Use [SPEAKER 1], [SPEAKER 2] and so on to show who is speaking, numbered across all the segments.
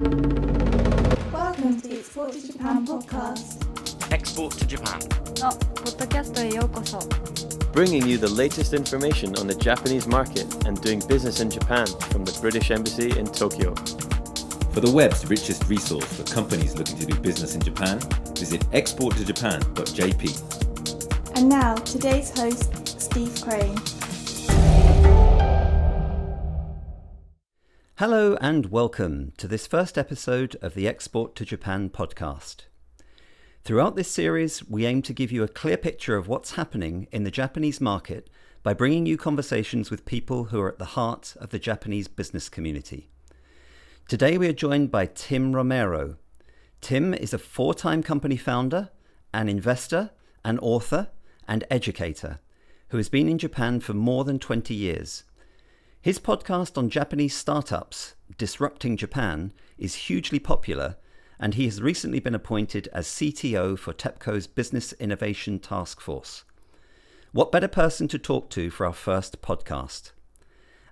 [SPEAKER 1] Welcome to the Export to Japan podcast.
[SPEAKER 2] Export to Japan.
[SPEAKER 3] ポッドキャストへようこそ。
[SPEAKER 4] Bringing you the latest information on the Japanese market and doing business in Japan from the British Embassy in Tokyo.
[SPEAKER 5] For the web's richest resource for companies looking to do business in Japan, visit exporttojapan.jp.
[SPEAKER 1] And now, today's host, Steve Crane.
[SPEAKER 6] Hello and welcome to this first episode of the Export to Japan podcast. Throughout this series, we aim to give you a clear picture of what's happening in the Japanese market by bringing you conversations with people who are at the heart of the Japanese business community. Today we are joined by Tim Romero. Tim is a 4-time company founder, an investor, an author, and educator who has been in Japan for more than 20 years. His podcast on Japanese startups, Disrupting Japan, is hugely popular, and he has recently been appointed as CTO for Tepco's Business Innovation Task Force. What better person to talk to for our first podcast?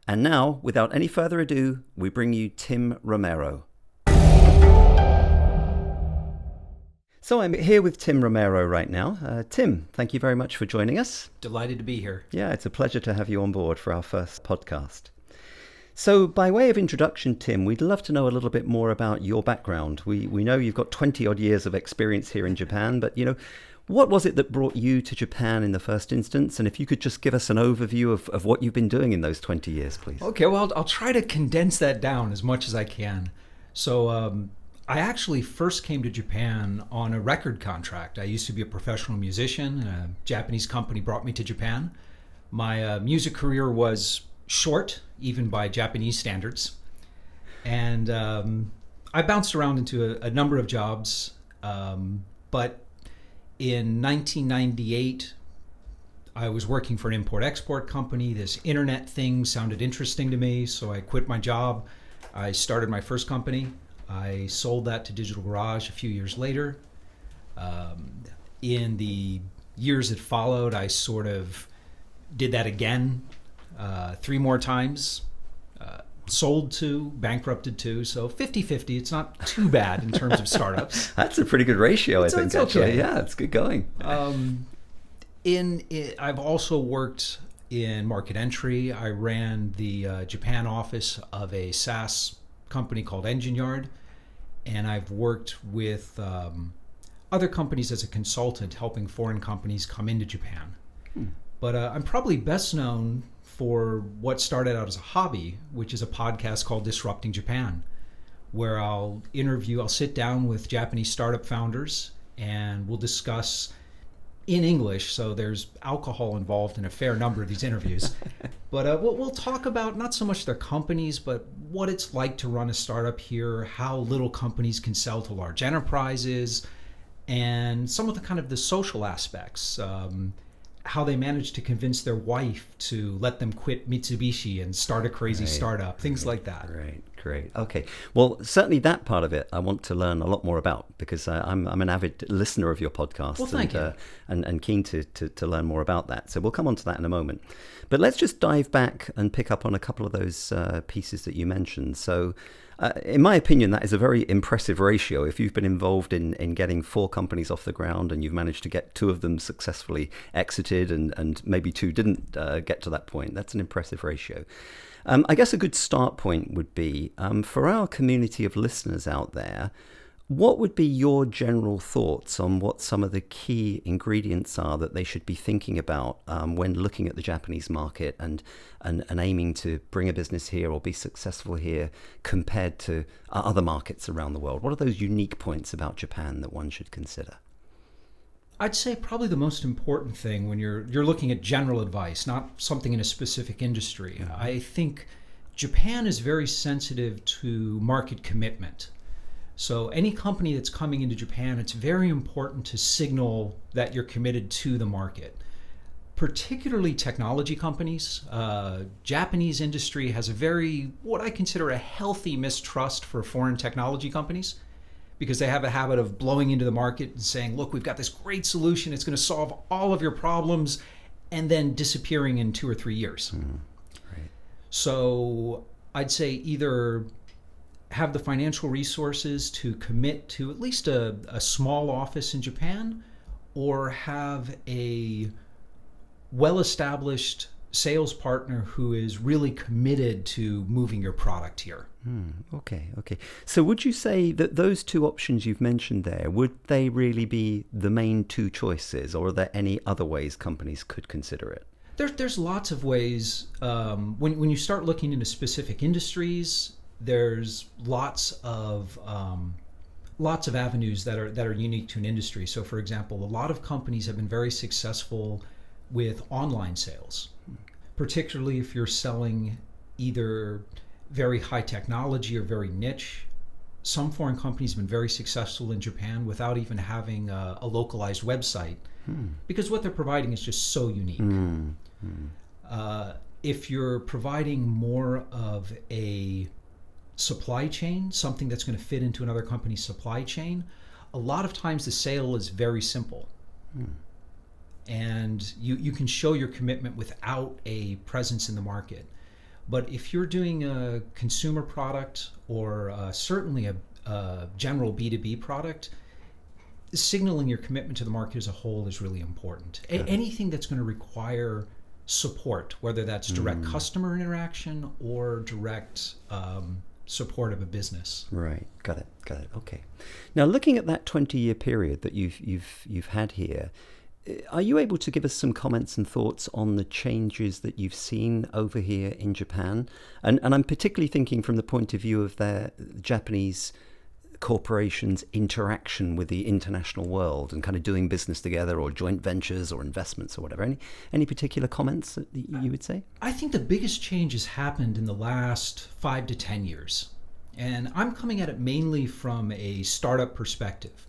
[SPEAKER 6] And now, without any further ado, we bring you Tim Romero. So I'm here with Tim Romero right now. Tim, thank you very much for joining us.
[SPEAKER 7] Delighted to be here.
[SPEAKER 6] Yeah, it's a pleasure to have you on board for our first podcast. So by way of introduction, Tim, we'd love to know a little bit more about your background. We know you've got 20 odd years of experience here in Japan, but what was it that brought you to Japan in the first instance? And if you could just give us an overview of what you've been doing in those 20 years, please.
[SPEAKER 7] Okay, well, I'll try to condense that down as much as I can. So I actually first came to Japan on a record contract. I used to be a professional musician. A Japanese company brought me to Japan. My music career was short, even by Japanese standards. And I bounced around into a number of jobs. But in 1998, I was working for an import-export company. This internet thing sounded interesting to me, so I quit my job. I started my first company. I sold that to Digital Garage a few years later. In the years that followed, I sort of did that again 3 more times. Sold 2, bankrupted 2, so 50-50. It's not too bad in terms of startups.
[SPEAKER 6] That's a pretty good ratio, I think,
[SPEAKER 7] it's
[SPEAKER 6] actually.
[SPEAKER 7] okay.
[SPEAKER 6] Yeah, it's good going.
[SPEAKER 7] I've also worked in market entry. I ran the Japan office of a SaaS company called Engine Yard, and I've worked with other companies as a consultant, helping foreign companies come into Japan. But I'm probably best known for what started out as a hobby, which is a podcast called Disrupting Japan, where I'll sit down with Japanese startup founders, and we'll discuss in English, so there's alcohol involved in a fair number of these interviews. But we'll talk about not so much their companies, but what it's like to run a startup here, how little companies can sell to large enterprises, and some of the social aspects. How they managed to convince their wife to let them quit Mitsubishi and start a crazy startup, things like that.
[SPEAKER 6] Great. Okay. Well, certainly that part of it I want to learn a lot more about, because I'm an avid listener of your podcast.
[SPEAKER 7] Well, thank you.
[SPEAKER 6] And keen to learn more about that. So we'll come on to that in a moment. But let's just dive back and pick up on a couple of those pieces that you mentioned. So in my opinion, that is a very impressive ratio. If you've been involved in getting 4 companies off the ground and you've managed to get 2 of them successfully exited and maybe 2 didn't get to that point, that's an impressive ratio. I guess a good start point would be, for our community of listeners out there, what would be your general thoughts on what some of the key ingredients are that they should be thinking about when looking at the Japanese market and aiming to bring a business here or be successful here compared to other markets around the world? What are those unique points about Japan that one should consider?
[SPEAKER 7] I'd say probably the most important thing when you're looking at general advice, not something in a specific industry. I think Japan is very sensitive to market commitment. So any company that's coming into Japan, it's very important to signal that you're committed to the market. Particularly technology companies. Japanese industry has what I consider a healthy mistrust for foreign technology companies, because they have a habit of blowing into the market and saying, look, we've got this great solution, it's going to solve all of your problems, and then disappearing in 2 or 3 years. Right. So I'd say either have the financial resources to commit to at least a small office in Japan, or have a well-established sales partner who is really committed to moving your product here.
[SPEAKER 6] Okay. So would you say that those two options you've mentioned there, would they really be the main two choices, or are there any other ways companies could consider it?
[SPEAKER 7] There's lots of ways. When you start looking into specific industries, there's lots of avenues that are unique to an industry. So, for example, a lot of companies have been very successful with online sales, particularly if you're selling either very high technology or very niche. Some foreign companies have been very successful in Japan without even having a localized website, because what they're providing is just so unique. If you're providing more of a supply chain, something that's going to fit into another company's supply chain, a lot of times the sale is very simple. And you can show your commitment without a presence in the market. But if you're doing a consumer product, or certainly a general B2B product, signaling your commitment to the market as a whole is really important. Anything that's going to require support, whether that's direct customer interaction or direct support of a business.
[SPEAKER 6] Right. Got it. Okay. Now, looking at that 20-year period that you've had here, are you able to give us some comments and thoughts on the changes that you've seen over here in Japan? And I'm particularly thinking from the point of view of the Japanese corporations' interaction with the international world and kind of doing business together, or joint ventures or investments or whatever. Any particular comments that you would say?
[SPEAKER 7] I think the biggest change has happened in the last 5 to 10 years. And I'm coming at it mainly from a startup perspective.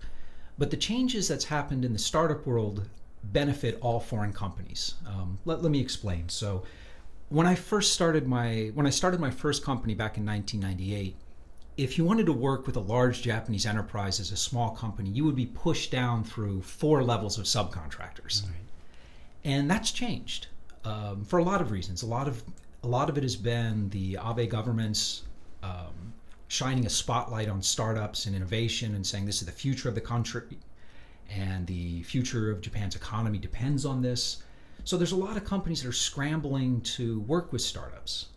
[SPEAKER 7] But the changes that's happened in the startup world benefit all foreign companies. Let me explain. So when I started my first company back in 1998, if you wanted to work with a large Japanese enterprise as a small company, you would be pushed down through 4 levels of subcontractors. Right. And that's changed for a lot of reasons. A lot of it has been the Abe government's shining a spotlight on startups and innovation and saying this is the future of the country, and the future of Japan's economy depends on this. So there's a lot of companies that are scrambling to work with startups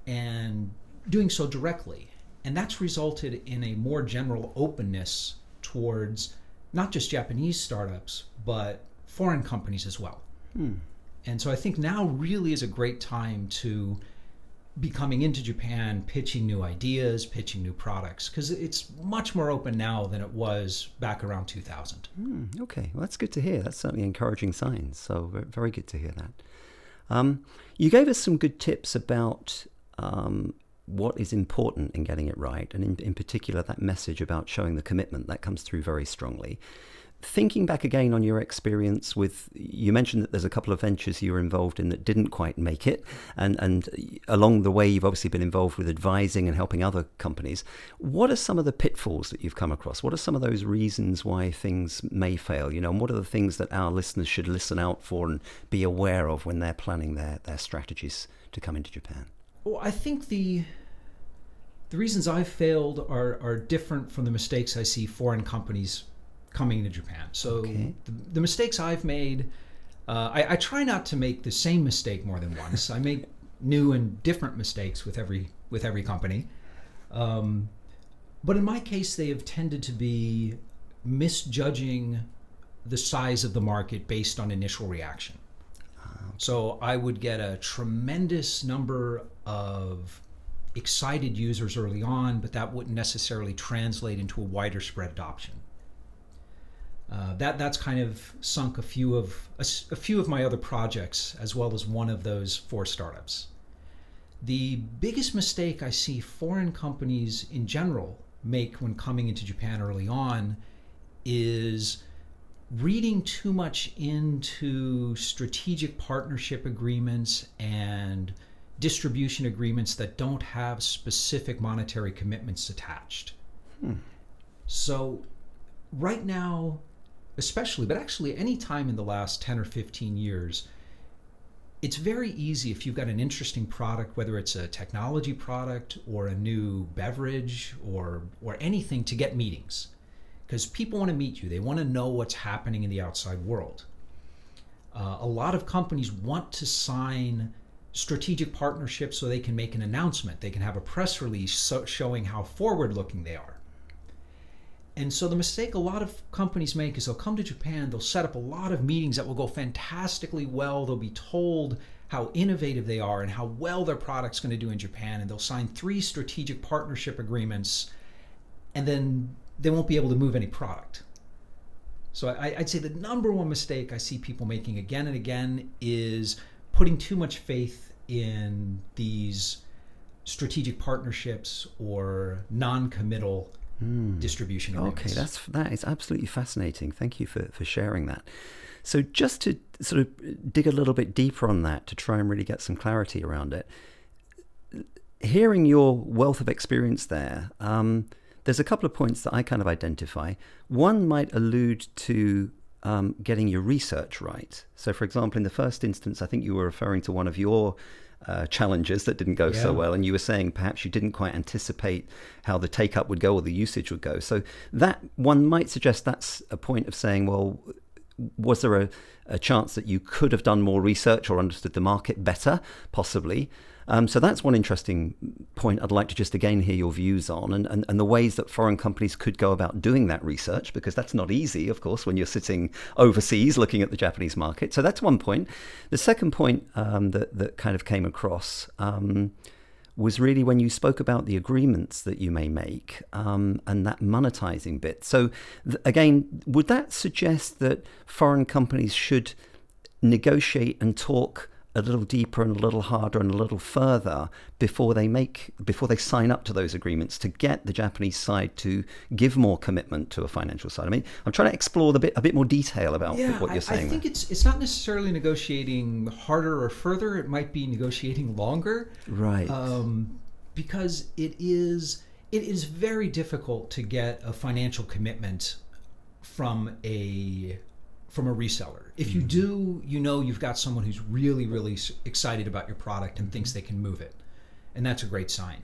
[SPEAKER 7] and doing so directly. And that's resulted in a more general openness towards not just Japanese startups, but foreign companies as well. And so I think now really is a great time to be coming into Japan, pitching new ideas, pitching new products, because it's much more open now than it was back around 2000.
[SPEAKER 6] Okay, well, that's good to hear. That's certainly encouraging signs. So very good to hear that. You gave us some good tips about what is important in getting it right, and in particular that message about showing the commitment that comes through very strongly. Thinking back again on your experience with, you mentioned that there's a couple of ventures you were involved in that didn't quite make it, and along the way you've obviously been involved with advising and helping other companies. What are some of the pitfalls that you've come across? What are some of those reasons why things may fail? And what are the things that our listeners should listen out for and be aware of when they're planning their strategies to come into Japan?
[SPEAKER 7] Well, I think the reasons I've failed are different from the mistakes I see foreign companies coming to Japan. So okay. the mistakes I've made, I try not to make the same mistake more than once. I make new and different mistakes with every company. But in my case, they have tended to be misjudging the size of the market based on initial reaction. So I would get a tremendous number of excited users early on, but that wouldn't necessarily translate into a wider spread adoption. That's kind of sunk a few of my other projects, as well as one of those 4 startups. The biggest mistake I see foreign companies in general make when coming into Japan early on is reading too much into strategic partnership agreements and distribution agreements that don't have specific monetary commitments attached. So right now, especially, but actually any time in the last 10 or 15 years, it's very easy if you've got an interesting product, whether it's a technology product or a new beverage or anything, to get meetings, because people want to meet you. They want to know what's happening in the outside world. A lot of companies want to sign strategic partnerships so they can make an announcement. They can have a press release showing how forward-looking they are. And so the mistake a lot of companies make is they'll come to Japan, they'll set up a lot of meetings that will go fantastically well. They'll be told how innovative they are and how well their product's going to do in Japan, and they'll sign 3 strategic partnership agreements, and then they won't be able to move any product. So I'd say the number one mistake I see people making again and again is putting too much faith in these strategic partnerships or non-committal distribution agreements.
[SPEAKER 6] Okay, that is absolutely fascinating. Thank you for sharing that. So just to sort of dig a little bit deeper on that to try and really get some clarity around it, hearing your wealth of experience there, there's a couple of points that I kind of identify. One might allude to getting your research right. So for example, in the first instance, I think you were referring to one of your challenges that didn't go so well, and you were saying perhaps you didn't quite anticipate how the take-up would go or the usage would go. So that one might suggest that's a point of saying, well, was there a chance that you could have done more research or understood the market better, possibly? So that's one interesting point I'd like to just again hear your views on, and the ways that foreign companies could go about doing that research, because that's not easy, of course, when you're sitting overseas looking at the Japanese market. So that's one point. The second point that kind of came across was really when you spoke about the agreements that you may make and that monetizing bit. So again, would that suggest that foreign companies should negotiate and talk a little deeper and a little harder and a little further before they sign up to those agreements, to get the Japanese side to give more commitment to a financial side? I mean, I'm trying to explore a bit more detail about what you're saying.
[SPEAKER 7] I think it's not necessarily negotiating harder or further. It might be negotiating longer,
[SPEAKER 6] right?
[SPEAKER 7] Because it is very difficult to get a financial commitment from a reseller. If you do, you've got someone who's really, really excited about your product and thinks they can move it. And that's a great sign.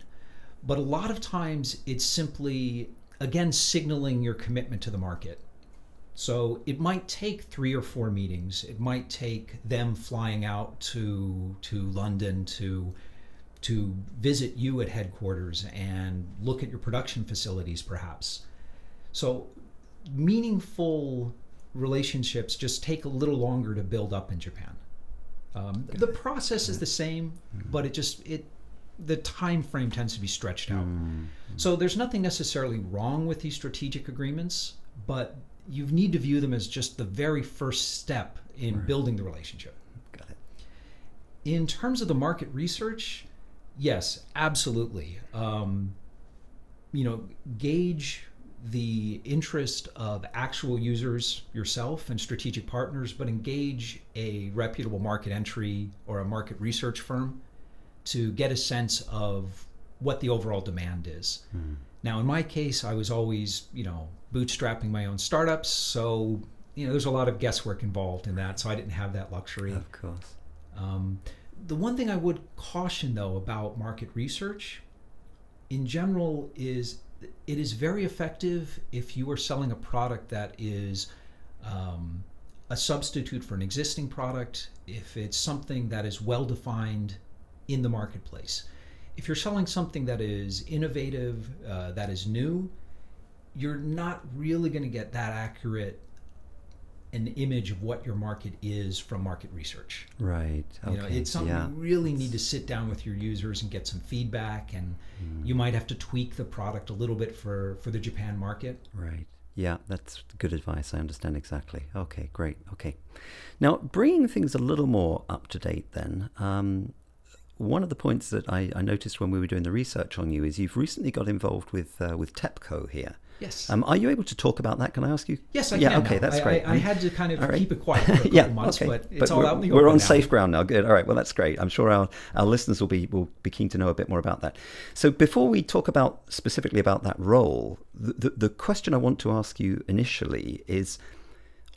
[SPEAKER 7] But a lot of times it's simply, again, signaling your commitment to the market. So it might take 3 or 4 meetings. It might take them flying out to London to visit you at headquarters and look at your production facilities, perhaps. So meaningful relationships just take a little longer to build up in Japan. The process is the same, but the time frame tends to be stretched out. So there's nothing necessarily wrong with these strategic agreements, but you need to view them as just the very first step in building the relationship.
[SPEAKER 6] Got it.
[SPEAKER 7] In terms of the market research, yes, absolutely. Gauge the interest of actual users yourself and strategic partners, but engage a reputable market entry or a market research firm to get a sense of what the overall demand is. Now, in my case, I was always, bootstrapping my own startups, so there's a lot of guesswork involved in that, so I didn't have that luxury.
[SPEAKER 6] Of course.
[SPEAKER 7] The one thing I would caution, though, about market research in general is it is very effective if you are selling a product that is a substitute for an existing product, if it's something that is well defined in the marketplace. If you're selling something that is innovative, that is new, you're not really going to get that accurate an image of what your market is from market research.
[SPEAKER 6] Right. Okay.
[SPEAKER 7] It's something you really need to sit down with your users and get some feedback, and you might have to tweak the product a little bit for the Japan market.
[SPEAKER 6] Right. Yeah, that's good advice. I understand exactly. Okay, great. Okay. Now, bringing things a little more up to date then, one of the points that I noticed when we were doing the research on you is you've recently got involved with Tepco here.
[SPEAKER 7] Yes.
[SPEAKER 6] Are you able to talk about that? Can I ask you?
[SPEAKER 7] Yes, I can.
[SPEAKER 6] Okay, that's great.
[SPEAKER 7] I had to kind of keep it quiet for a couple months, but it's all out in the open
[SPEAKER 6] We're on
[SPEAKER 7] now.
[SPEAKER 6] safe ground now. Good. All right. Well, that's great. I'm sure our listeners will be keen to know a bit more about that. So before we talk specifically about that role, the question I want to ask you initially is,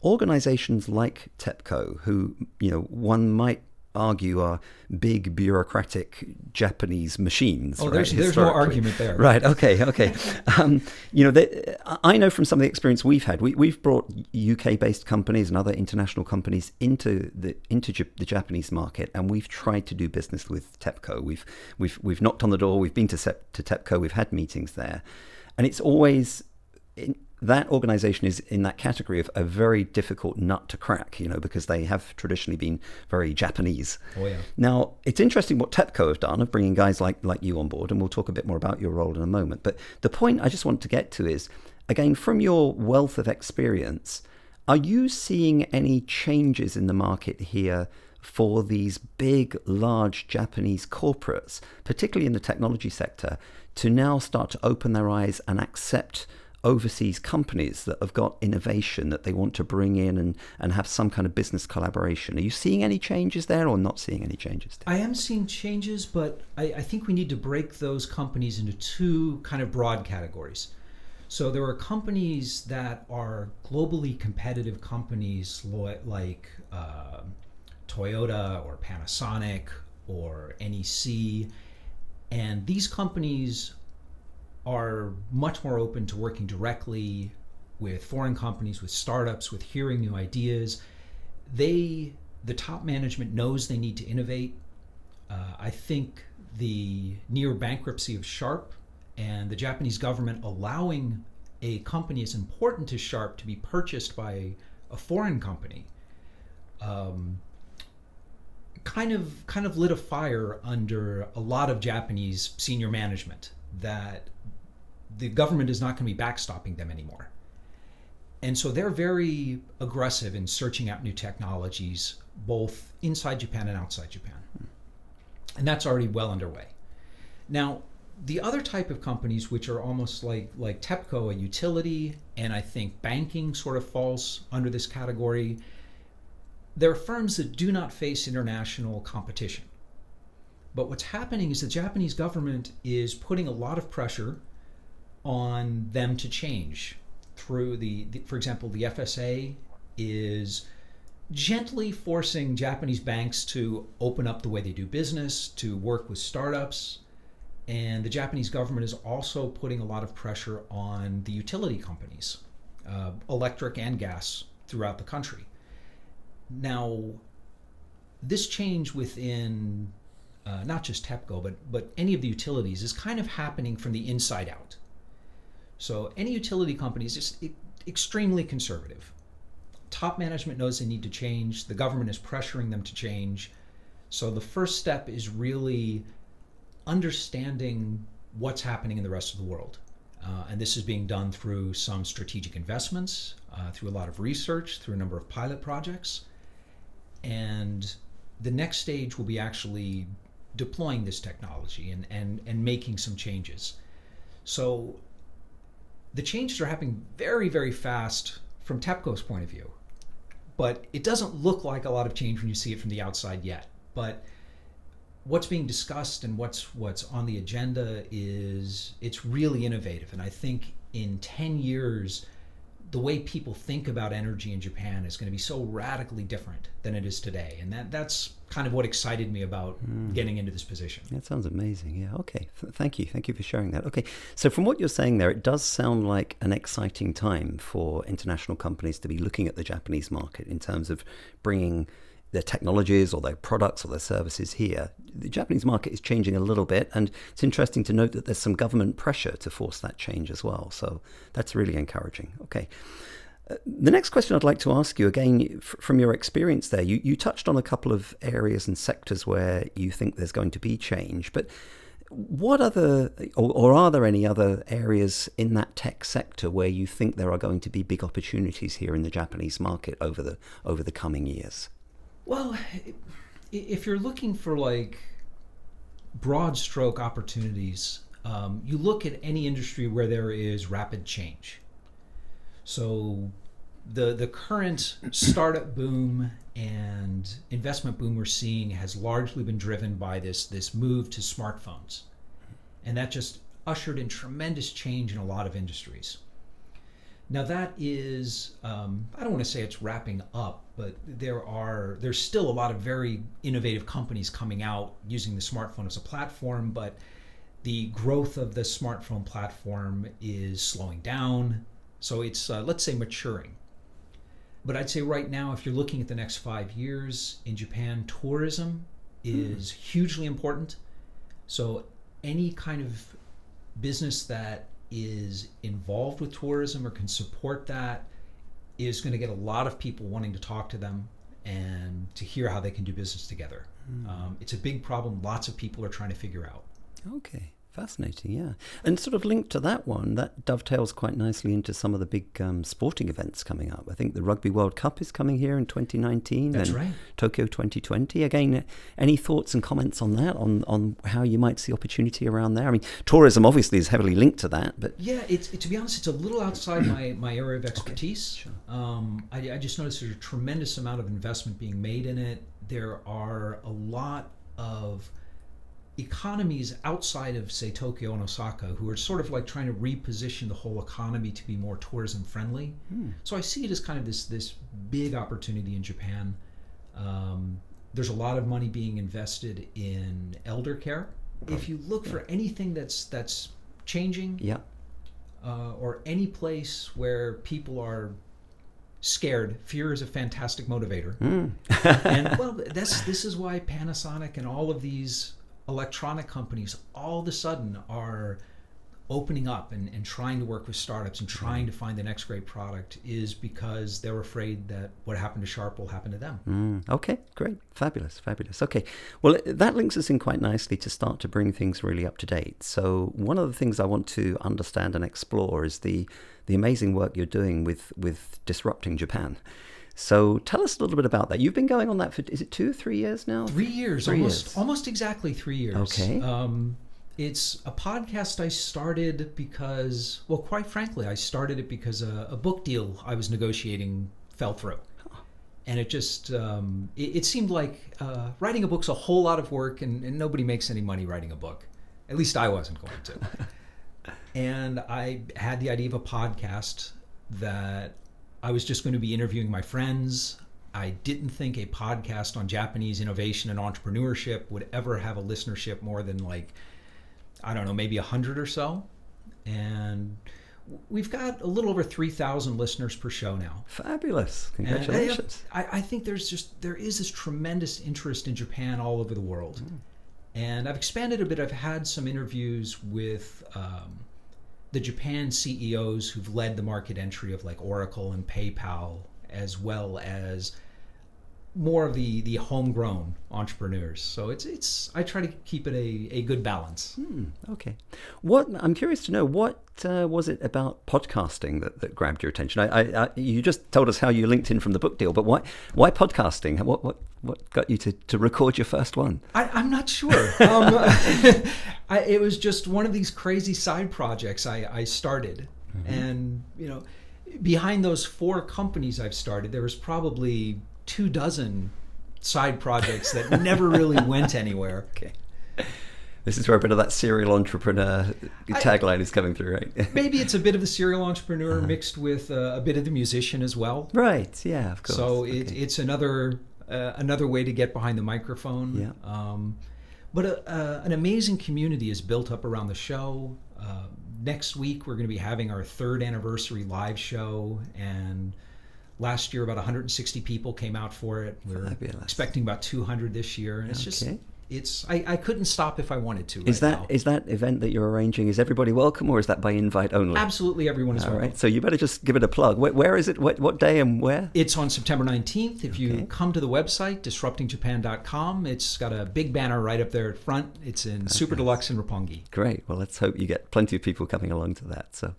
[SPEAKER 6] organizations like Tepco, who one might argue are big bureaucratic Japanese machines.
[SPEAKER 7] Oh,
[SPEAKER 6] right?
[SPEAKER 7] there's no argument there.
[SPEAKER 6] Right. Okay. I know from some of the experience we've had, we've brought UK-based companies and other international companies into the Japanese market, and we've tried to do business with Tepco. We've knocked on the door. We've been to Tepco. We've had meetings there, and it's always that organization is in that category of a very difficult nut to crack, because they have traditionally been very Japanese.
[SPEAKER 7] Oh, yeah.
[SPEAKER 6] Now, it's interesting what Tepco have done of bringing guys like you on board, and we'll talk a bit more about your role in a moment. But the point I just want to get to is, again, from your wealth of experience, are you seeing any changes in the market here for these big, large Japanese corporates, particularly in the technology sector, to now start to open their eyes and accept overseas companies that have got innovation that they want to bring in and have some kind of business collaboration? Are you seeing any changes there or not seeing any changes there?
[SPEAKER 7] I am seeing changes, but I think we need to break those companies into two kind of broad categories. So there are companies that are globally competitive companies like Toyota or Panasonic or NEC, and these companies are much more open to working directly with foreign companies, with startups, with hearing new ideas. The top management knows they need to innovate. I think the near bankruptcy of Sharp and the Japanese government allowing a company as important as Sharp to be purchased by a foreign company kind of lit a fire under a lot of Japanese senior management that the government is not going to be backstopping them anymore. And so they're very aggressive in searching out new technologies, both inside Japan and outside Japan. And that's already well underway. Now, the other type of companies, which are almost like Tepco, a utility, and I think banking sort of falls under this category, they're firms that do not face international competition. But what's happening is the Japanese government is putting a lot of pressure on them to change through for example, the FSA is gently forcing Japanese banks to open up the way they do business, to work with startups. And the Japanese government is also putting a lot of pressure on the utility companies, electric and gas, throughout the country. Now, this change within not just Tepco, but any of the utilities is kind of happening from the inside out. So any utility company is just extremely conservative. Top management knows they need to change. The government is pressuring them to change. So the first step is really understanding what's happening in the rest of the world. And this is being done through some strategic investments, through a lot of research, through a number of pilot projects. And the next stage will be actually deploying this technology and making some changes. So the changes are happening very, very fast from Tepco's point of view. But it doesn't look like a lot of change when you see it from the outside yet. But what's being discussed and what's on the agenda it's really innovative. And I think in 10 years, the way people think about energy in Japan is going to be so radically different than it is today. And that's kind of what excited me about getting into this position.
[SPEAKER 6] That sounds amazing. Yeah. Okay. Thank you. Thank you for sharing that. Okay. So from what you're saying there, it does sound like an exciting time for international companies to be looking at the Japanese market in terms of bringing their technologies or their products or their services here. The Japanese market is changing a little bit, and it's interesting to note that there's some government pressure to force that change as well. So that's really encouraging. Okay. The next question I'd like to ask you, again, from your experience there, you touched on a couple of areas and sectors where you think there's going to be change, but what other, or are there any other areas in that tech sector where you think there are going to be big opportunities here in the Japanese market over the coming years?
[SPEAKER 7] Well, if you're looking for like broad stroke opportunities, you look at any industry where there is rapid change. So the current startup boom and investment boom we're seeing has largely been driven by this move to smartphones. And that just ushered in tremendous change in a lot of industries. Now that is, I don't want to say it's wrapping up, but there's still a lot of very innovative companies coming out using the smartphone as a platform, but the growth of the smartphone platform is slowing down. So it's, let's say, maturing. But I'd say right now, if you're looking at the next 5 years in Japan, tourism is hugely important. So any kind of business that is involved with tourism or can support that is going to get a lot of people wanting to talk to them and to hear how they can do business together. It's a big problem lots of people are trying to figure out.
[SPEAKER 6] Okay, fascinating, yeah. And sort of linked to that one, that dovetails quite nicely into some of the big sporting events coming up. I think the Rugby World Cup is coming here in 2019.
[SPEAKER 7] That's
[SPEAKER 6] and
[SPEAKER 7] right.
[SPEAKER 6] Tokyo 2020. Again, any thoughts and comments on that, on how you might see opportunity around there? I mean, tourism obviously is heavily linked to that, but...
[SPEAKER 7] Yeah, to be honest, it's a little outside my area of expertise.
[SPEAKER 6] Okay, sure.
[SPEAKER 7] I just noticed there's a tremendous amount of investment being made in it. There are a lot of economies outside of, say, Tokyo and Osaka who are sort of like trying to reposition the whole economy to be more tourism friendly. So I see it as kind of this big opportunity in Japan. There's a lot of money being invested in elder care. If you look for anything that's changing,
[SPEAKER 6] Yeah.
[SPEAKER 7] or any place where people are scared, fear is a fantastic motivator. And well, this is why Panasonic and all of these electronic companies all of a sudden are opening up and trying to work with startups and trying to find the next great product, is because they're afraid that what happened to Sharp will happen to them.
[SPEAKER 6] Okay, great. Fabulous. Okay. Well, that links us in quite nicely to start to bring things really up to date. So one of the things I want to understand and explore is the amazing work you're doing with disrupting Japan. So tell us a little bit about that. You've been going on that for, is it 2 or 3 years now?
[SPEAKER 7] 3 years, almost exactly 3 years.
[SPEAKER 6] Okay.
[SPEAKER 7] It's a podcast I started because, well, quite frankly, I started it because a book deal I was negotiating fell through. And it just, it seemed like writing a book's a whole lot of work, and nobody makes any money writing a book. At least I wasn't going to. And I had the idea of a podcast that I was just going to be interviewing my friends. I didn't think a podcast on Japanese innovation and entrepreneurship would ever have a listenership more than, like, I don't know, maybe 100 or so. And we've got a little over 3,000 listeners per show now.
[SPEAKER 6] Fabulous. Congratulations.
[SPEAKER 7] I think there is this tremendous interest in Japan all over the world. And I've expanded a bit. I've had some interviews with the Japan CEOs who've led the market entry of, like, Oracle and PayPal, as well as more of the homegrown entrepreneurs. So it's I try to keep it a good balance.
[SPEAKER 6] Okay. I'm curious to know, what was it about podcasting that grabbed your attention? You just told us how you linked in from the book deal, but why podcasting? What got you to record your first one?
[SPEAKER 7] I'm not sure. It was just one of these crazy side projects I started. And, behind those 4 companies I've started, there was probably 24 side projects that never really went anywhere.
[SPEAKER 6] Okay. This is where a bit of that serial entrepreneur tagline is coming through, right?
[SPEAKER 7] Maybe it's a bit of the serial entrepreneur mixed with a bit of the musician as well.
[SPEAKER 6] Right, yeah, of course.
[SPEAKER 7] So it's another way to get behind the microphone.
[SPEAKER 6] Yeah.
[SPEAKER 7] But an amazing community is built up around the show. Next week, we're going to be having our 3rd anniversary live show, and last year about 160 people came out for it. We're expecting about 200 this year, and I couldn't stop if I wanted to. Is that
[SPEAKER 6] event that you're arranging, is everybody welcome, or is that by invite only?
[SPEAKER 7] Absolutely, everyone is welcome.
[SPEAKER 6] All right, so you better just give it a plug. Where is it? What day and where?
[SPEAKER 7] It's on September 19th. If you come to the website, disruptingjapan.com, it's got a big banner right up there at front. It's in Super Deluxe in Roppongi.
[SPEAKER 6] Great. Well, let's hope you get plenty of people coming along to that. So,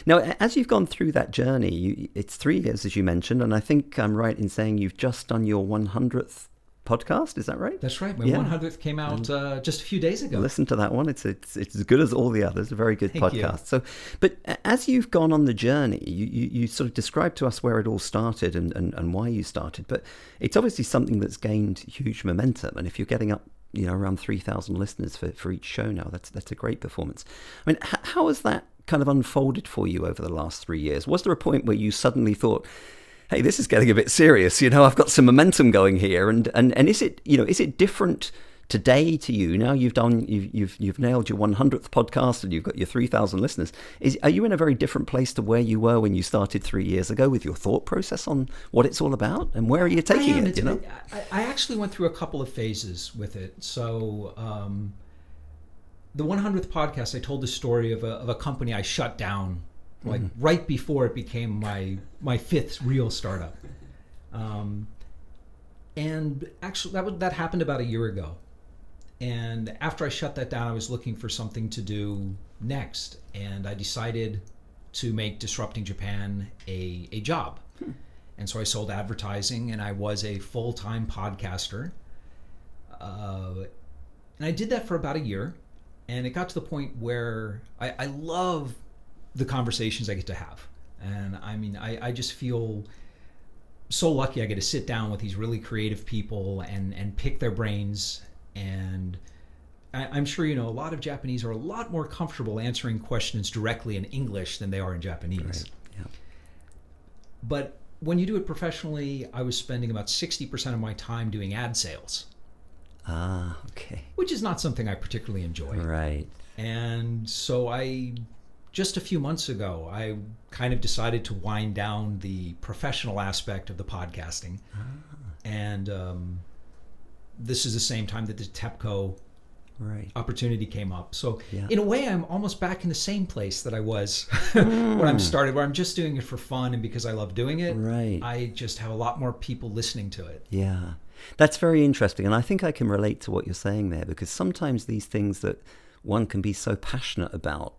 [SPEAKER 6] now, as you've gone through that journey, it's 3 years, as you mentioned, and I think I'm right in saying you've just done your 100th podcast, is that right?
[SPEAKER 7] That's right. My 100th came out just a few days ago.
[SPEAKER 6] Listen to that one. It's as good as all the others. A very good podcast. So, but as you've gone on the journey, you sort of described to us where it all started and why you started. But it's obviously something that's gained huge momentum. And if you're getting up, around 3,000 listeners for each show now, that's a great performance. I mean, how has that kind of unfolded for you over the last 3 years? Was there a point where you suddenly thought, hey, this is getting a bit serious, I've got some momentum going here, and is it, is it different today to you? Now you've nailed your 100th podcast and you've got your 3,000 listeners. Are you in a very different place to where you were when you started 3 years ago with your thought process on what it's all about, and where are you taking it?
[SPEAKER 7] I actually went through a couple of phases with it. So the 100th podcast, I told the story of a company I shut down right before it became my fifth real startup. And actually that happened about a year ago. And after I shut that down, I was looking for something to do next. And I decided to make Disrupting Japan a job. And so I sold advertising, and I was a full-time podcaster. And I did that for about a year. And it got to the point where I love the conversations I get to have. And I mean, I just feel so lucky I get to sit down with these really creative people and pick their brains. And I'm sure a lot of Japanese are a lot more comfortable answering questions directly in English than they are in Japanese.
[SPEAKER 6] Right. Yeah.
[SPEAKER 7] But when you do it professionally, I was spending about 60% of my time doing ad sales.
[SPEAKER 6] Ah, okay.
[SPEAKER 7] Which is not something I particularly enjoy.
[SPEAKER 6] Right.
[SPEAKER 7] And so just a few months ago, I kind of decided to wind down the professional aspect of the podcasting. And this is the same time that the Tepco opportunity came up. So in a way, I'm almost back in the same place that I was when I started, where I'm just doing it for fun and because I love doing it.
[SPEAKER 6] Right.
[SPEAKER 7] I just have a lot more people listening to it.
[SPEAKER 6] Yeah. That's very interesting. And I think I can relate to what you're saying there, because sometimes these things that one can be so passionate about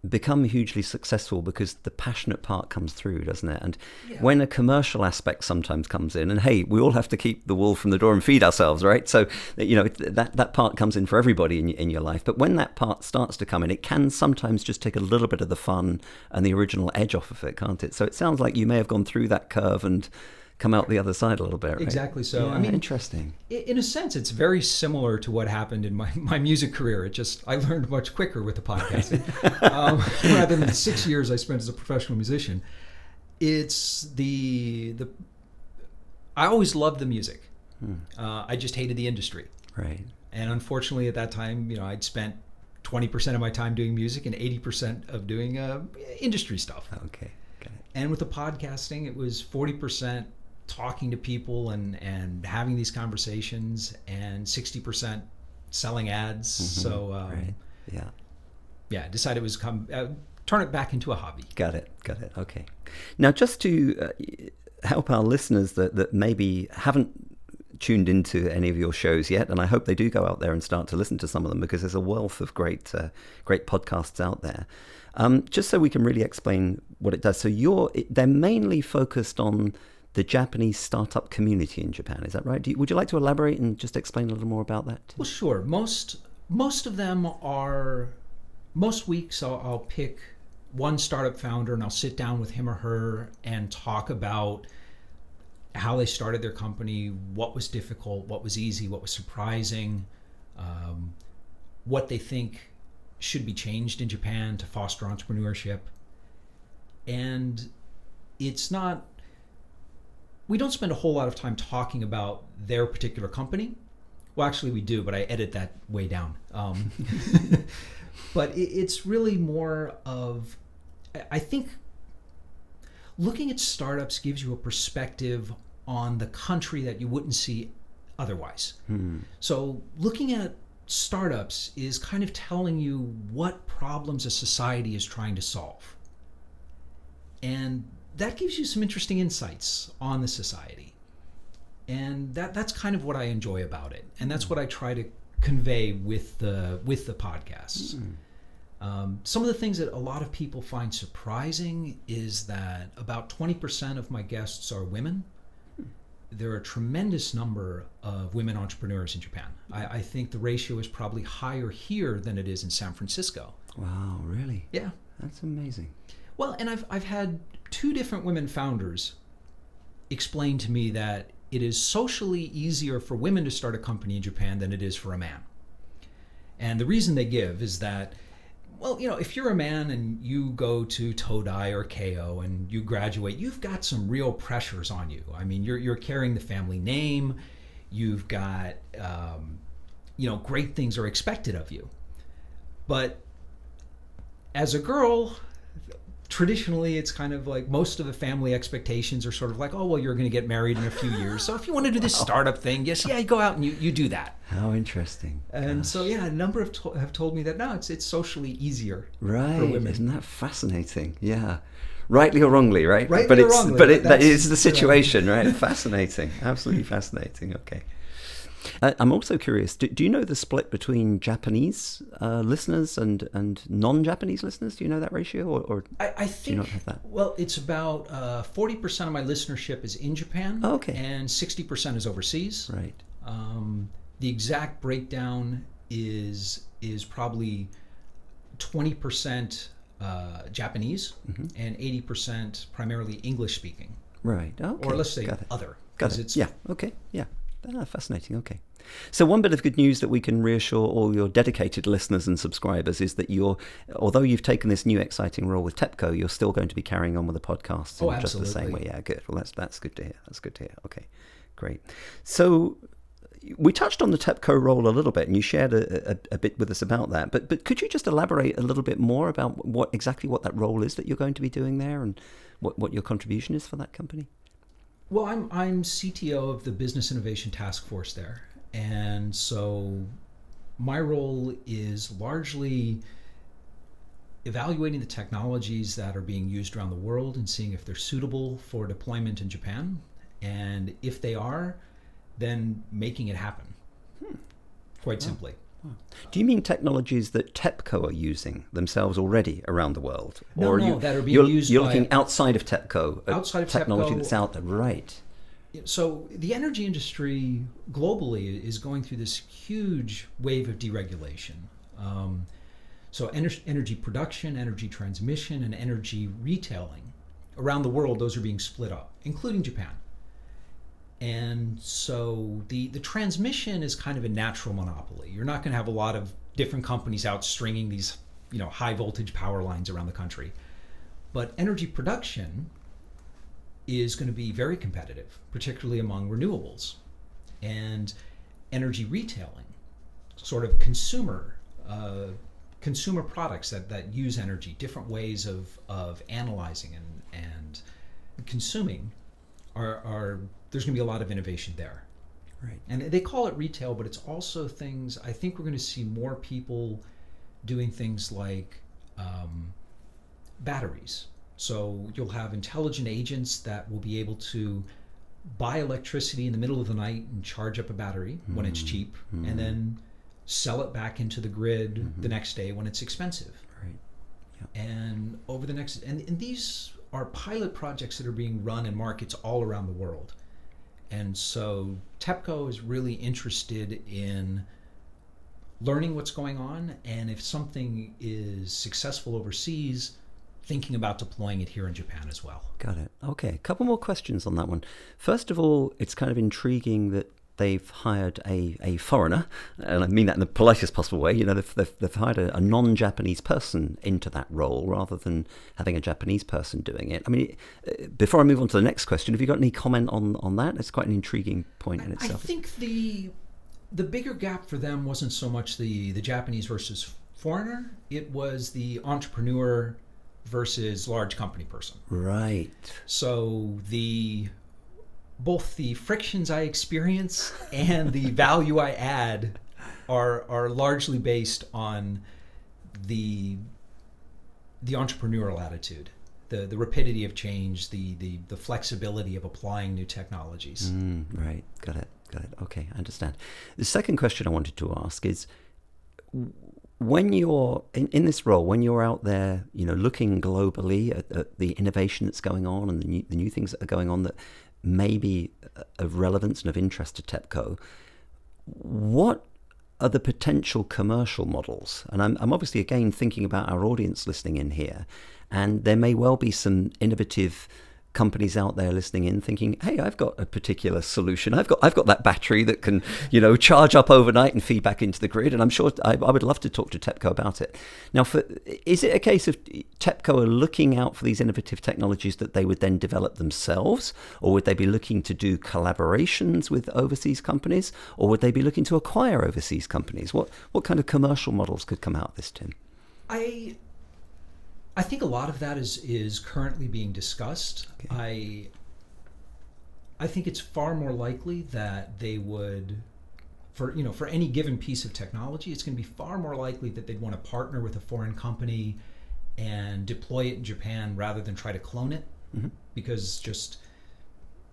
[SPEAKER 6] become hugely successful because the passionate part comes through, doesn't it? And when a commercial aspect sometimes comes in, and hey, we all have to keep the wool from the door and feed ourselves, right? So that part comes in for everybody in your life. But when that part starts to come in, it can sometimes just take a little bit of the fun and the original edge off of it, can't it? So it sounds like you may have gone through that curve and come out the other side a little bit, right?
[SPEAKER 7] Exactly so.
[SPEAKER 6] Yeah,
[SPEAKER 7] I mean,
[SPEAKER 6] interesting.
[SPEAKER 7] In a sense, it's very similar to what happened in my music career. I learned much quicker with the podcasting. Rather than the 6 years I spent as a professional musician. It's I always loved the music. I just hated the industry.
[SPEAKER 6] Right.
[SPEAKER 7] And unfortunately at that time, I'd spent 20% of my time doing music and 80% of doing industry stuff.
[SPEAKER 6] Okay.
[SPEAKER 7] And with the podcasting, it was 40% talking to people and having these conversations, and 60% selling ads. So I decided it was turn it back into a hobby.
[SPEAKER 6] Got it. Okay. Now, just to help our listeners that maybe haven't tuned into any of your shows yet, and I hope they do go out there and start to listen to some of them, because there's a wealth of great podcasts out there. Just so we can really explain what it does. So they're mainly focused on the Japanese startup community in Japan. Is that right? Would you like to elaborate and just explain a little more about that?
[SPEAKER 7] Well, sure. Most of them are. Most weeks I'll pick one startup founder and I'll sit down with him or her and talk about how they started their company, what was difficult, what was easy, what was surprising, what they think should be changed in Japan to foster entrepreneurship. And we don't spend a whole lot of time talking about their particular company. Well, actually we do, but I edit that way down. But it's really more of, I think, looking at startups gives you a perspective on the country that you wouldn't see otherwise. So looking at startups is kind of telling you what problems a society is trying to solve. And that gives you some interesting insights on the society. And that's kind of what I enjoy about it. And that's what I try to convey with the podcasts. Some of the things that a lot of people find surprising is that about 20% of my guests are women. There are a tremendous number of women entrepreneurs in Japan. I think the ratio is probably higher here than it is in San Francisco.
[SPEAKER 6] Wow, really?
[SPEAKER 7] Yeah.
[SPEAKER 6] That's amazing.
[SPEAKER 7] Well, and I've had 2 different women founders explain to me that it is socially easier for women to start a company in Japan than it is for a man. And the reason they give is that Well, if you're a man and you go to Todai or KO and you graduate, you've got some real pressures on you. I mean, you're carrying the family name. You've got, great things are expected of you. But as a girl, traditionally, it's kind of like most of the family expectations are sort of like, oh, well, you're going to get married in a few years. So if you want to do this startup thing, you go out and you do that.
[SPEAKER 6] How interesting.
[SPEAKER 7] And so, a number have told me that, no, it's socially easier for
[SPEAKER 6] Right.
[SPEAKER 7] women.
[SPEAKER 6] Isn't that fascinating? Yeah. Rightly or wrongly, right?
[SPEAKER 7] Rightly
[SPEAKER 6] but
[SPEAKER 7] or
[SPEAKER 6] it's
[SPEAKER 7] wrongly,
[SPEAKER 6] but that
[SPEAKER 7] that's-
[SPEAKER 6] is the situation, right? Fascinating. Absolutely fascinating. Okay. I'm also curious, do you know the split between Japanese listeners and non-Japanese listeners? Do you know that ratio? Or
[SPEAKER 7] I
[SPEAKER 6] do you
[SPEAKER 7] think,
[SPEAKER 6] not have that?
[SPEAKER 7] well, it's about 40% of my listenership is in Japan,
[SPEAKER 6] Oh, okay.
[SPEAKER 7] and 60% is overseas.
[SPEAKER 6] Right.
[SPEAKER 7] The exact breakdown is probably 20% Japanese and 80% primarily English speaking,
[SPEAKER 6] Right. Okay.
[SPEAKER 7] or let's say
[SPEAKER 6] Got it.
[SPEAKER 7] other.
[SPEAKER 6] Got
[SPEAKER 7] 'cause
[SPEAKER 6] it.
[SPEAKER 7] it's
[SPEAKER 6] Yeah. Okay. Yeah. Fascinating. Okay. So one bit of good news that we can reassure all your dedicated listeners and subscribers is that although you've taken this new exciting role with Tepco, you're still going to be carrying on with the podcast in just the same way.
[SPEAKER 7] absolutely.
[SPEAKER 6] Yeah. Good. Well, that's good to hear. That's good to hear. Okay. Great. So we touched on the Tepco role a little bit, and you shared a bit with us about that. But could you just elaborate a little bit more about what that role is that you're going to be doing there, and what your contribution is for that company?
[SPEAKER 7] Well, I'm CTO of the Business Innovation Task Force there, and so my role is largely evaluating the technologies that are being used around the world and seeing if they're suitable for deployment in Japan, and if they are, then making it happen. Quite simply.
[SPEAKER 6] Do you mean technologies that Tepco are using themselves already around the world?
[SPEAKER 7] No, that are being
[SPEAKER 6] you're,
[SPEAKER 7] used
[SPEAKER 6] You're
[SPEAKER 7] by-
[SPEAKER 6] looking outside of Tepco at
[SPEAKER 7] Outside of
[SPEAKER 6] technology
[SPEAKER 7] Tepco.
[SPEAKER 6] that's out there, right?
[SPEAKER 7] So the energy industry globally is going through this huge wave of deregulation. So energy production, energy transmission, and energy retailing around the world, those are being split up, including Japan. And so the transmission is kind of a natural monopoly. You're not going to have a lot of different companies out stringing these, high voltage power lines around the country. But energy production is going to be very competitive, particularly among renewables. And energy retailing, sort of consumer products that use energy, different ways of analyzing and consuming are there's going to be a lot of innovation there.
[SPEAKER 6] Right.
[SPEAKER 7] And they call it retail, but it's also things, I think we're going to see more people doing things like batteries. So you'll have intelligent agents that will be able to buy electricity in the middle of the night and charge up a battery when it's cheap, and then sell it back into the grid the next day when it's expensive.
[SPEAKER 6] Right. Yeah.
[SPEAKER 7] And over the next, and these are pilot projects that are being run in markets all around the world. And so Tepco is really interested in learning what's going on, and if something is successful overseas, thinking about deploying it here in Japan as well.
[SPEAKER 6] Got it. Okay, a couple more questions on that one. First of all, it's kind of intriguing that they've hired a foreigner, and I mean that in the politest possible way. They've hired a non-Japanese person into that role rather than having a Japanese person doing it. I mean, before I move on to the next question, have you got any comment on that? It's quite an intriguing point in itself.
[SPEAKER 7] I think the bigger gap for them wasn't so much the Japanese versus foreigner, it was the entrepreneur versus large company person.
[SPEAKER 6] Right.
[SPEAKER 7] So both the frictions I experience and the value I add are largely based on the entrepreneurial attitude, the rapidity of change, the flexibility of applying new technologies.
[SPEAKER 6] Right. Got it. Okay, I understand. The second question I wanted to ask is, when you're in this role, when you're out there, looking globally at the innovation that's going on and the new things that are going on that may be of relevance and of interest to Tepco, what are the potential commercial models? And I'm obviously again thinking about our audience listening in here, and there may well be some innovative companies out there listening in thinking, hey, I've got a particular solution. I've got that battery that can, charge up overnight and feed back into the grid. And I'm sure I would love to talk to Tepco about it. Now, is it a case of Tepco are looking out for these innovative technologies that they would then develop themselves? Or would they be looking to do collaborations with overseas companies? Or would they be looking to acquire overseas companies? What kind of commercial models could come out of this, Tim?
[SPEAKER 7] I think a lot of that is currently being discussed. Okay. I think it's far more likely that they would, for any given piece of technology, it's going to be far more likely that they'd want to partner with a foreign company and deploy it in Japan rather than try to clone it, because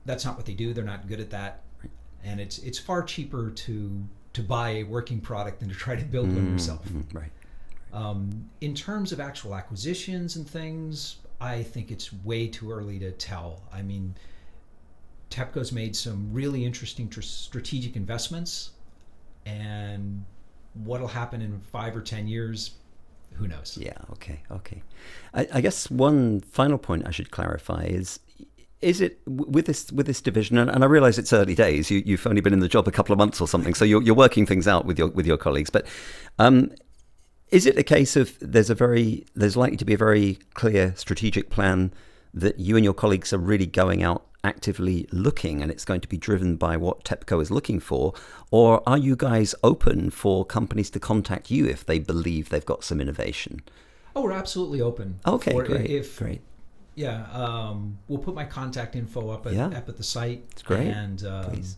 [SPEAKER 7] that's not what they do. They're not good at that, right. And it's far cheaper to buy a working product than to try to build one yourself.
[SPEAKER 6] Right.
[SPEAKER 7] In terms of actual acquisitions and things, I think it's way too early to tell. I mean, Tepco's made some really interesting strategic investments, and what'll happen in 5 or 10 years, who knows? Yeah,
[SPEAKER 6] okay. I guess one final point I should clarify is it with this division, and I realize it's early days, you've only been in the job a couple of months or something, so you're working things out with your colleagues, but is it a case of there's likely to be a very clear strategic plan that you and your colleagues are really going out actively looking, and it's going to be driven by what Tepco is looking for? Or are you guys open for companies to contact you if they believe they've got some innovation?
[SPEAKER 7] Oh, we're absolutely open.
[SPEAKER 6] Okay, great.
[SPEAKER 7] Yeah, we'll put my contact info up at the site.
[SPEAKER 6] It's great.
[SPEAKER 7] And
[SPEAKER 6] please.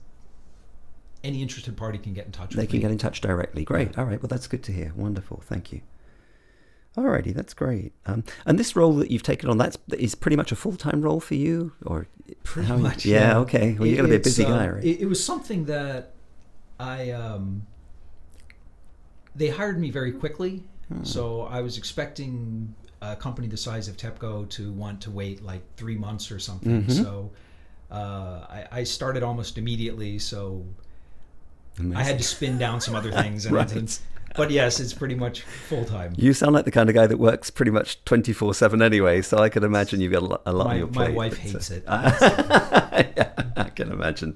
[SPEAKER 7] Any interested party can get in touch with me.
[SPEAKER 6] They can get in touch directly. Great. All right. Well, that's good to hear. Wonderful. Thank you. Alrighty, that's great. And this role that you've taken on, is pretty much a full-time role for you, or
[SPEAKER 7] pretty much?
[SPEAKER 6] Yeah. Okay. Well, you're going to be a busy guy, right?
[SPEAKER 7] It was something that they hired me very quickly, so I was expecting a company the size of Tepco to want to wait like 3 months or something. So I started almost immediately. So. Amazing. I had to spin down some other things. And
[SPEAKER 6] right.
[SPEAKER 7] But yes, it's pretty much full-time.
[SPEAKER 6] You sound like the kind of guy that works pretty much 24/7 anyway, so I can imagine you've got a lot on your plate.
[SPEAKER 7] My wife hates it.
[SPEAKER 6] Yeah, I can imagine.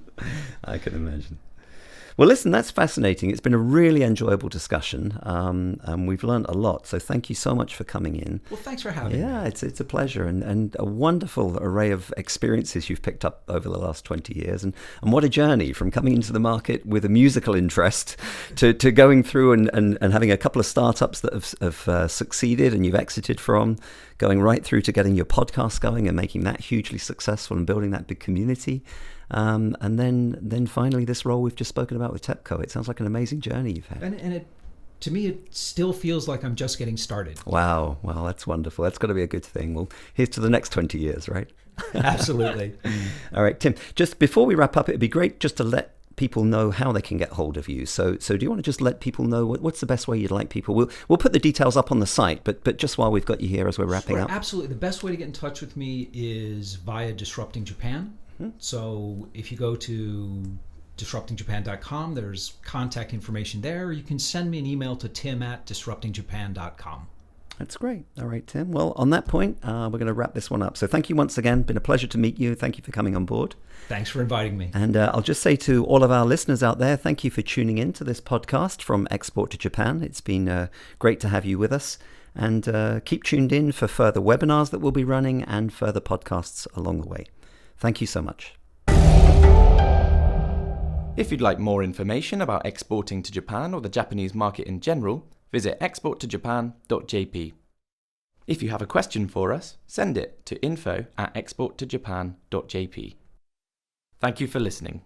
[SPEAKER 6] Well, listen, that's fascinating. It's been a really enjoyable discussion, and we've learned a lot. So thank you so much for coming in.
[SPEAKER 7] Well, thanks for having me.
[SPEAKER 6] Yeah, it's a pleasure, and a wonderful array of experiences you've picked up over the last 20 years. And what a journey from coming into the market with a musical interest to going through and having a couple of startups that have succeeded and you've exited from, going right through to getting your podcast going and making that hugely successful and building that big community. And then finally this role we've just spoken about with Tepco. It sounds like an amazing journey you've had.
[SPEAKER 7] And to me, it still feels like I'm just getting started.
[SPEAKER 6] Wow. Well, that's wonderful. That's got to be a good thing. Well, here's to the next 20 years, right?
[SPEAKER 7] Absolutely.
[SPEAKER 6] All right, Tim, just before we wrap up, it'd be great just to let people know how they can get hold of you. So do you want to just let people know what's the best way you'd like people? We'll put the details up on the site, but just while we've got you here as we're wrapping up.
[SPEAKER 7] Absolutely. The best way to get in touch with me is via Disrupting Japan. So if you go to disruptingjapan.com, there's contact information there. You can send me an email to tim@disruptingjapan.com.
[SPEAKER 6] That's great. All right, Tim. Well, on that point, we're going to wrap this one up. So thank you once again. Been a pleasure to meet you. Thank you for coming on board.
[SPEAKER 7] Thanks for inviting me.
[SPEAKER 6] And I'll just say to all of our listeners out there, thank you for tuning in to this podcast from Export to Japan. It's been great to have you with us. And keep tuned in for further webinars that we'll be running and further podcasts along the way. Thank you so much.
[SPEAKER 2] If you'd like more information about exporting to Japan or the Japanese market in general, visit exporttojapan.jp. If you have a question for us, send it to info@exporttojapan.jp. Thank you for listening.